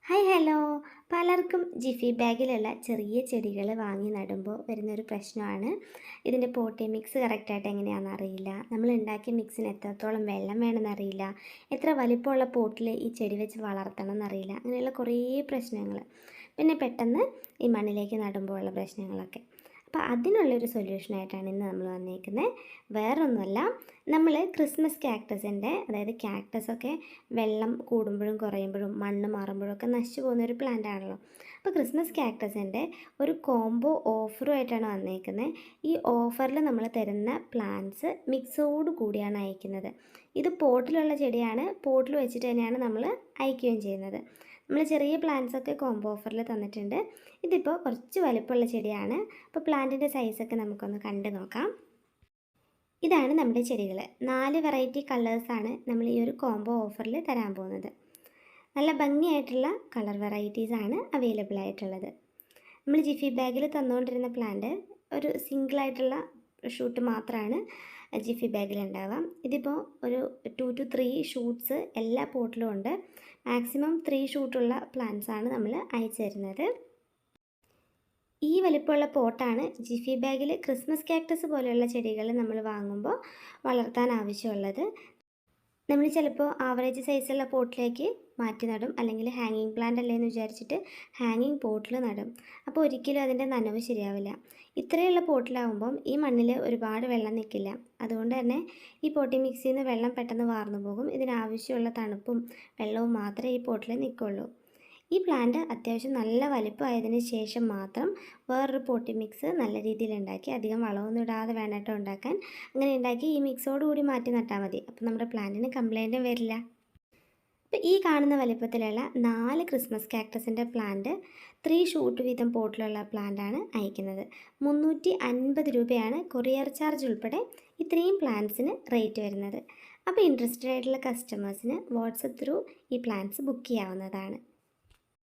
Hi hello. പലർക്കും Gephi ബാഗിലുള്ള ചെറിയ ചെടികൾ വാങ്ങി നടുമ്പോൾ വരുന്നൊരു പ്രശ്നമാണ് ഇതിൻ്റെ പോട്ടി മിക്സ് കറക്റ്റായിട്ട് എങ്ങനെയാണെന്ന് അറിയില്ല. നമ്മൾ ഉണ്ടാക്കിയ മിക്സിന് എത്രത്തോളം വെള്ളം വേണമെന്നറിയില്ല. എത്ര വലിപ്പമുള്ള പോട്ടിൽ ഈ ചെടി വെച്ച് വളർത്തണം എന്നറിയില്ല. അങ്ങനെയുള്ള കുറേ പ്രശ്നങ്ങൾ. പിന്നെ പെട്ടെന്ന് ഈ മണ്ണിലേക്ക് നടുമ്പോൾ ഉള്ള പ്രശ്നങ്ങളൊക്കെ. അപ്പോൾ അതിനുള്ളൊരു സൊല്യൂഷനായിട്ടാണ് ഇന്ന് നമ്മൾ വന്നിരിക്കുന്നത്. വേറൊന്നുമല്ല, നമ്മൾ ക്രിസ്മസ് കാക്ടസിൻ്റെ, അതായത് കാക്ടസൊക്കെ വെള്ളം കൂടുമ്പോഴും കുറയുമ്പോഴും മണ്ണ് മാറുമ്പോഴും ഒക്കെ നശിച്ചു പോകുന്നൊരു പ്ലാന്റ് ആണല്ലോ. അപ്പോൾ ക്രിസ്മസ് കാക്ടസിൻ്റെ ഒരു കോംബോ ഓഫറുമായിട്ടാണ് വന്നിരിക്കുന്നത്. ഈ ഓഫറിൽ നമ്മൾ തരുന്ന പ്ലാന്റ്സ് മിക്സോട് കൂടിയാണ് അയക്കുന്നത്. ഇത് പോട്ടിലുള്ള ചെടിയാണ്, പോട്ടിൽ വെച്ചിട്ട് തന്നെയാണ് നമ്മൾ അയക്കുകയും ചെയ്യുന്നത്. നമ്മൾ ചെറിയ പ്ലാന്റ്സൊക്കെ കോംബോ ഓഫറിൽ തന്നിട്ടുണ്ട്. ഇതിപ്പോൾ കുറച്ച് വലിപ്പമുള്ള ചെടിയാണ്. അപ്പോൾ പ്ലാന്റിൻ്റെ സൈസൊക്കെ നമുക്കൊന്ന് കണ്ടു നോക്കാം. ഇതാണ് നമ്മുടെ ചെടികൾ. 4 വെറൈറ്റി കളേഴ്സാണ് നമ്മൾ ഈ ഒരു കോംബോ ഓഫറിൽ തരാൻ പോകുന്നത്. നല്ല ഭംഗിയായിട്ടുള്ള കളർ വെറൈറ്റീസാണ് അവൈലബിൾ ആയിട്ടുള്ളത്. നമ്മൾ ജിഫി ബാഗിൽ തന്നുകൊണ്ടിരുന്ന പ്ലാന്റ് ഒരു സിംഗിളായിട്ടുള്ള ഷൂട്ട് മാത്രമാണ് ജിഫി ബാഗിൽ ഉണ്ടാവുക. ഇതിപ്പോൾ ഒരു 2 to 3 ഷൂട്ട്സ് എല്ലാ പോട്ടിലും ഉണ്ട്. മാക്സിമം 3 ഷൂട്ടുള്ള പ്ലാന്റ്സാണ് നമ്മൾ അയച്ചു തരുന്നത്. ഈ വലിപ്പമുള്ള പോട്ടാണ് ജിഫി ബാഗിൽ ക്രിസ്മസ് കാക്ടസ് പോലെയുള്ള ചെടികൾ നമ്മൾ വാങ്ങുമ്പോൾ വളർത്താൻ ആവശ്യമുള്ളത്. നമ്മൾ ചിലപ്പോൾ ആവറേജ് സൈസുള്ള പോട്ടിലേക്ക് മാറ്റി നടും, അല്ലെങ്കിൽ ഹാങ്ങിങ് പ്ലാന്റ് അല്ലേന്ന് വിചാരിച്ചിട്ട് ഹാങ്ങിങ് പോട്ടിൽ നടും. അപ്പോൾ ഒരിക്കലും അതിൻ്റെ നനവ് ശരിയാവില്ല. ഇത്രയുള്ള പോട്ടിലാവുമ്പം ഈ മണ്ണിൽ ഒരുപാട് വെള്ളം നിൽക്കില്ല. അതുകൊണ്ട് തന്നെ ഈ പോട്ടി മിക്സിൽ നിന്ന് വെള്ളം പെട്ടെന്ന് വാർന്നു പോകും. ഇതിനാവശ്യമുള്ള തണുപ്പും വെള്ളവും മാത്രമേ ഈ പോട്ടിൽ നിൽക്കുള്ളൂ. ഈ പ്ലാന്റ് അത്യാവശ്യം നല്ല വലിപ്പമായതിന് ശേഷം മാത്രം വേറൊരു പോട്ടി മിക്സ് നല്ല രീതിയിൽ ഉണ്ടാക്കി, അധികം വളമൊന്നും ഇടാതെ വേണമായിട്ട് ഉണ്ടാക്കാൻ, അങ്ങനെ ഉണ്ടാക്കി ഈ മിക്സോട് കൂടി മാറ്റി നട്ടാൽ മതി. അപ്പോൾ നമ്മുടെ പ്ലാന്റിന് കംപ്ലൈൻറ്റും വരില്ല. അപ്പോൾ ഈ കാണുന്ന വലിപ്പത്തിലുള്ള 4 ക്രിസ്മസ് കാക്ടസിൻ്റെ പ്ലാന്റ് 3 ഷൂട്ട് വീതം പോട്ടിലുള്ള പ്ലാന്റാണ് അയക്കുന്നത്. 350 രൂപയാണ് കൊറിയർ ചാർജ് ഉൾപ്പെടെ ഇത്രയും പ്ലാന്റ്സിന് റേറ്റ് വരുന്നത്. അപ്പോൾ ഇൻട്രസ്റ്റഡ് ആയിട്ടുള്ള കസ്റ്റമേഴ്സിന് വാട്സപ്പ് ത്രൂ ഈ പ്ലാന്റ്സ് ബുക്ക് ചെയ്യാവുന്നതാണ്.